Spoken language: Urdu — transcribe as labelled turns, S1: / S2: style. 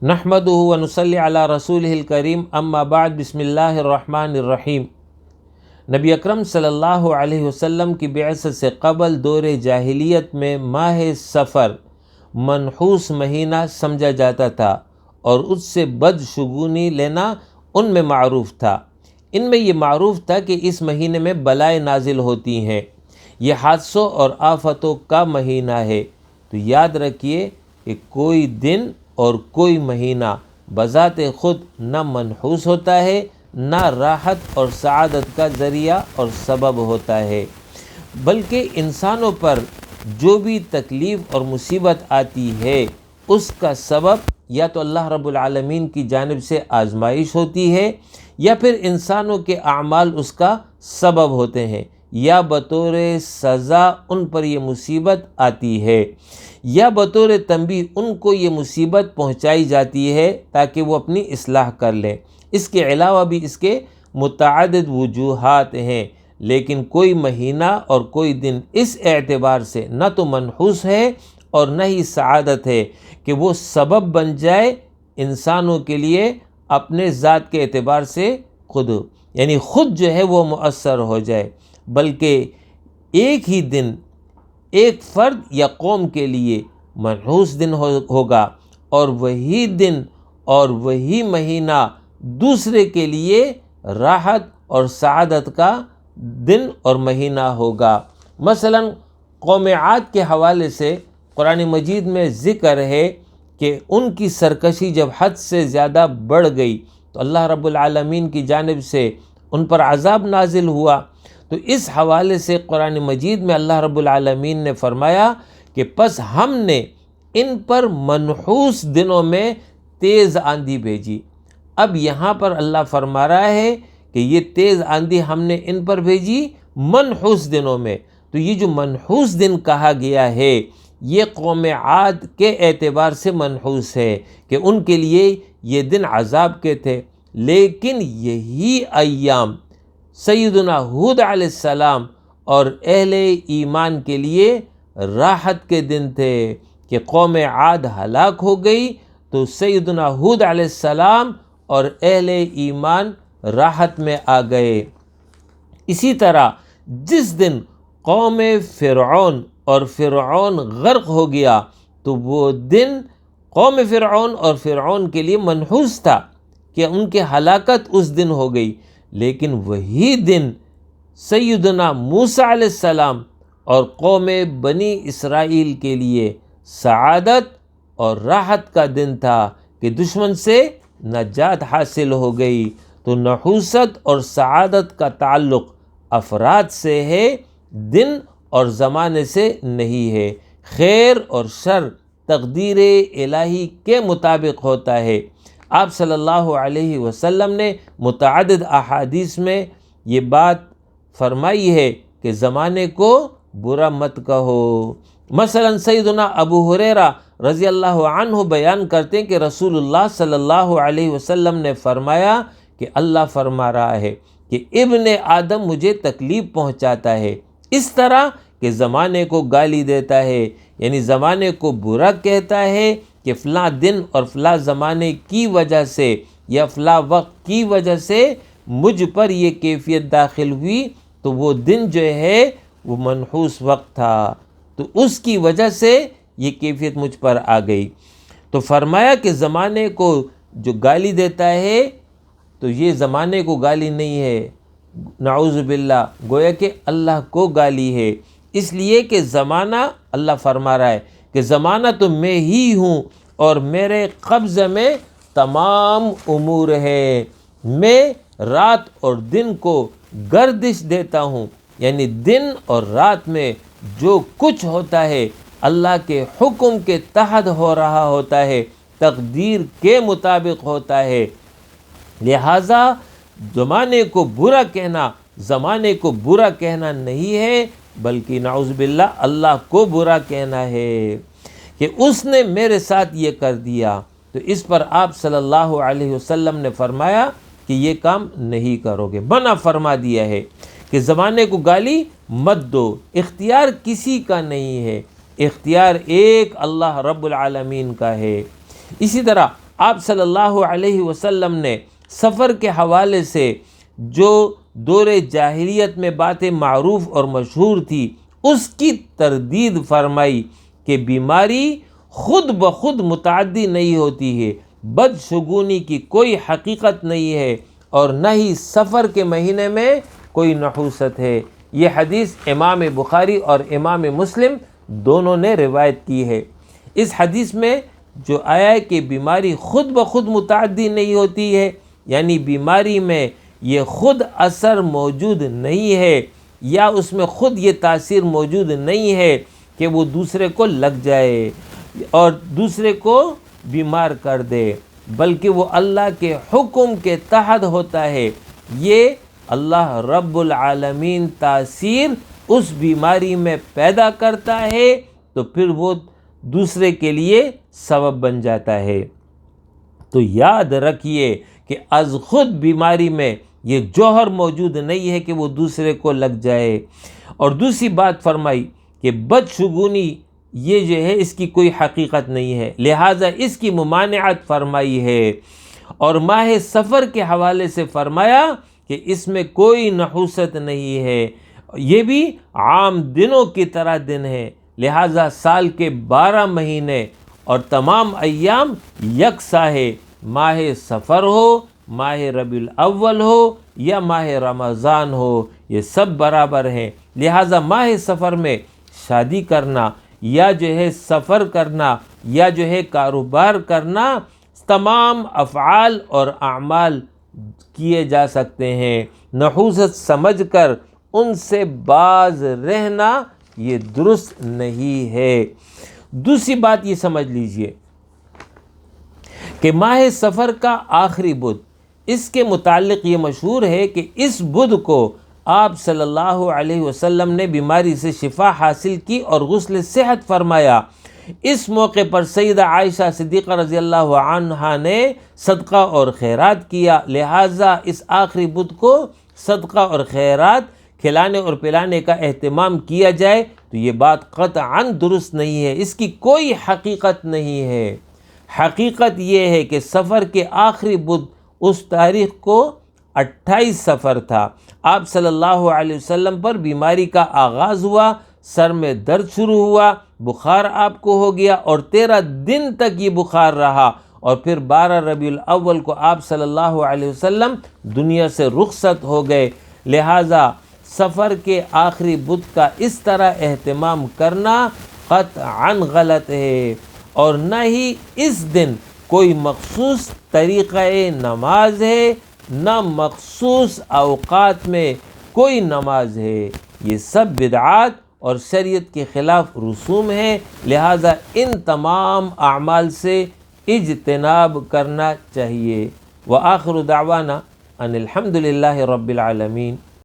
S1: نحمدہ و نصلی علی رسولہ الکریم اما بعد بسم اللہ الرحمن الرحیم۔ نبی اکرم صلی اللہ علیہ وسلم کی بعثت سے قبل دور جاہلیت میں ماہ صفر منحوس مہینہ سمجھا جاتا تھا اور اس سے بدشگونی لینا ان میں معروف تھا۔ ان میں یہ معروف تھا کہ اس مہینے میں بلائیں نازل ہوتی ہیں، یہ حادثوں اور آفتوں کا مہینہ ہے۔ تو یاد رکھیے کہ کوئی دن اور کوئی مہینہ بذات خود نہ منحوس ہوتا ہے، نہ راحت اور سعادت کا ذریعہ اور سبب ہوتا ہے، بلکہ انسانوں پر جو بھی تکلیف اور مصیبت آتی ہے اس کا سبب یا تو اللہ رب العالمین کی جانب سے آزمائش ہوتی ہے، یا پھر انسانوں کے اعمال اس کا سبب ہوتے ہیں، یا بطور سزا ان پر یہ مصیبت آتی ہے، یا بطور تنبیہ ان کو یہ مصیبت پہنچائی جاتی ہے تاکہ وہ اپنی اصلاح کر لیں۔ اس کے علاوہ بھی اس کے متعدد وجوہات ہیں، لیکن کوئی مہینہ اور کوئی دن اس اعتبار سے نہ تو منحوس ہے اور نہ ہی سعادت ہے کہ وہ سبب بن جائے انسانوں کے لیے اپنے ذات کے اعتبار سے خود جو ہے وہ مؤثر ہو جائے، بلکہ ایک ہی دن ایک فرد یا قوم کے لیے منحوس دن ہوگا اور وہی دن اور وہی مہینہ دوسرے کے لیے راحت اور سعادت کا دن اور مہینہ ہوگا۔ مثلا قوم عاد کے حوالے سے قرآن مجید میں ذکر ہے کہ ان کی سرکشی جب حد سے زیادہ بڑھ گئی تو اللہ رب العالمین کی جانب سے ان پر عذاب نازل ہوا۔ تو اس حوالے سے قرآن مجید میں اللہ رب العالمین نے فرمایا کہ پس ہم نے ان پر منحوس دنوں میں تیز آندھی بھیجی۔ اب یہاں پر اللہ فرما رہا ہے کہ یہ تیز آندھی ہم نے ان پر بھیجی منحوس دنوں میں۔ تو یہ جو منحوس دن کہا گیا ہے یہ قوم عاد کے اعتبار سے منحوس ہے کہ ان کے لیے یہ دن عذاب کے تھے، لیکن یہی ایام سیدنا ہود علیہ السلام اور اہل ایمان کے لیے راحت کے دن تھے کہ قوم عاد ہلاک ہو گئی تو سیدنا ہود علیہ السلام اور اہل ایمان راحت میں آ گئے۔ اسی طرح جس دن قوم فرعون اور فرعون غرق ہو گیا تو وہ دن قوم فرعون اور فرعون کے لیے منحوس تھا کہ ان کے ہلاکت اس دن ہو گئی، لیکن وہی دن سیدنا موسیٰ علیہ السلام اور قوم بنی اسرائیل کے لیے سعادت اور راحت کا دن تھا کہ دشمن سے نجات حاصل ہو گئی۔ تو نحوست اور سعادت کا تعلق افراد سے ہے، دن اور زمانے سے نہیں ہے۔ خیر اور شر تقدیر الہی کے مطابق ہوتا ہے۔ آپ صلی اللہ علیہ وسلم نے متعدد احادیث میں یہ بات فرمائی ہے کہ زمانے کو برا مت کہو۔ مثلا سیدنا ابو ہریرہ رضی اللہ عنہ بیان کرتے ہیں کہ رسول اللہ صلی اللہ علیہ وسلم نے فرمایا کہ اللہ فرما رہا ہے کہ ابن آدم مجھے تکلیف پہنچاتا ہے اس طرح کہ زمانے کو گالی دیتا ہے، یعنی زمانے کو برا کہتا ہے کہ فلاں دن اور فلاں زمانے کی وجہ سے یا فلاں وقت کی وجہ سے مجھ پر یہ کیفیت داخل ہوئی، تو وہ دن جو ہے وہ منحوس وقت تھا، تو اس کی وجہ سے یہ کیفیت مجھ پر آ گئی۔ تو فرمایا کہ زمانے کو جو گالی دیتا ہے تو یہ زمانے کو گالی نہیں ہے، نعوذ باللہ، گویا کہ اللہ کو گالی ہے، اس لیے کہ زمانہ اللہ فرما رہا ہے کہ زمانہ تو میں ہی ہوں اور میرے قبضے میں تمام امور ہے، میں رات اور دن کو گردش دیتا ہوں، یعنی دن اور رات میں جو کچھ ہوتا ہے اللہ کے حکم کے تحت ہو رہا ہوتا ہے، تقدیر کے مطابق ہوتا ہے۔ لہٰذا زمانے کو برا کہنا نہیں ہے، بلکہ نعوذ باللہ اللہ کو برا کہنا ہے کہ اس نے میرے ساتھ یہ کر دیا۔ تو اس پر آپ صلی اللہ علیہ وسلم نے فرمایا کہ یہ کام نہیں کرو گے، منع فرما دیا ہے کہ زمانے کو گالی مت دو، اختیار کسی کا نہیں ہے، اختیار ایک اللہ رب العالمین کا ہے۔ اسی طرح آپ صلی اللہ علیہ وسلم نے سفر کے حوالے سے جو دور جاہلیت میں باتیں معروف اور مشہور تھی اس کی تردید فرمائی کہ بیماری خود بخود متعدی نہیں ہوتی ہے، بدشگونی کی کوئی حقیقت نہیں ہے، اور نہ ہی سفر کے مہینے میں کوئی نحوست ہے۔ یہ حدیث امام بخاری اور امام مسلم دونوں نے روایت کی ہے۔ اس حدیث میں جو آیا ہے کہ بیماری خود بخود متعدی نہیں ہوتی ہے، یعنی بیماری میں یہ خود اثر موجود نہیں ہے یا اس میں خود یہ تاثیر موجود نہیں ہے کہ وہ دوسرے کو لگ جائے اور دوسرے کو بیمار کر دے، بلکہ وہ اللہ کے حکم کے تحت ہوتا ہے۔ یہ اللہ رب العالمین تاثیر اس بیماری میں پیدا کرتا ہے تو پھر وہ دوسرے کے لیے سبب بن جاتا ہے۔ تو یاد رکھیے کہ از خود بیماری میں یہ جوہر موجود نہیں ہے کہ وہ دوسرے کو لگ جائے۔ اور دوسری بات فرمائی کہ بدشگونی یہ جو ہے اس کی کوئی حقیقت نہیں ہے، لہٰذا اس کی ممانعت فرمائی ہے۔ اور ماہ سفر کے حوالے سے فرمایا کہ اس میں کوئی نحوست نہیں ہے، یہ بھی عام دنوں کی طرح دن ہے، لہٰذا سال کے 12 مہینے اور تمام ایام یکساں ہے، ماہ سفر ہو، ماہ ربیع الاول ہو یا ماہ رمضان ہو، یہ سب برابر ہیں۔ لہٰذا ماہ سفر میں شادی کرنا یا جو ہے سفر کرنا یا جو ہے کاروبار کرنا، تمام افعال اور اعمال کیے جا سکتے ہیں، نحوست سمجھ کر ان سے باز رہنا یہ درست نہیں ہے۔ دوسری بات یہ سمجھ لیجئے کہ ماہ سفر کا آخری بدھ، اس کے متعلق یہ مشہور ہے کہ اس بدھ کو آپ صلی اللہ علیہ وسلم نے بیماری سے شفا حاصل کی اور غسل صحت فرمایا۔ اس موقع پر سیدہ عائشہ صدیقہ رضی اللہ عنہا نے صدقہ اور خیرات کیا، لہٰذا اس آخری بدھ کو صدقہ اور خیرات کھلانے اور پلانے کا اہتمام کیا جائے تو یہ بات قطعاً درست نہیں ہے، اس کی کوئی حقیقت نہیں ہے۔ حقیقت یہ ہے کہ سفر کے آخری بدھ اس تاریخ کو 28 سفر تھا، آپ صلی اللہ علیہ وسلم پر بیماری کا آغاز ہوا، سر میں درد شروع ہوا، بخار آپ کو ہو گیا اور 13 دن تک یہ بخار رہا، اور پھر 12 ربیع الاول کو آپ صلی اللہ علیہ وسلم دنیا سے رخصت ہو گئے۔ لہٰذا سفر کے آخری بدھ کا اس طرح اہتمام کرنا قطعاً غلط ہے، اور نہ ہی اس دن کوئی مخصوص طریقہ نماز ہے، نہ مخصوص اوقات میں کوئی نماز ہے، یہ سب بدعات اور شریعت کے خلاف رسوم ہیں، لہٰذا ان تمام اعمال سے اجتناب کرنا چاہیے۔ وآخر دعوانا ان الحمد للہ رب العالمین۔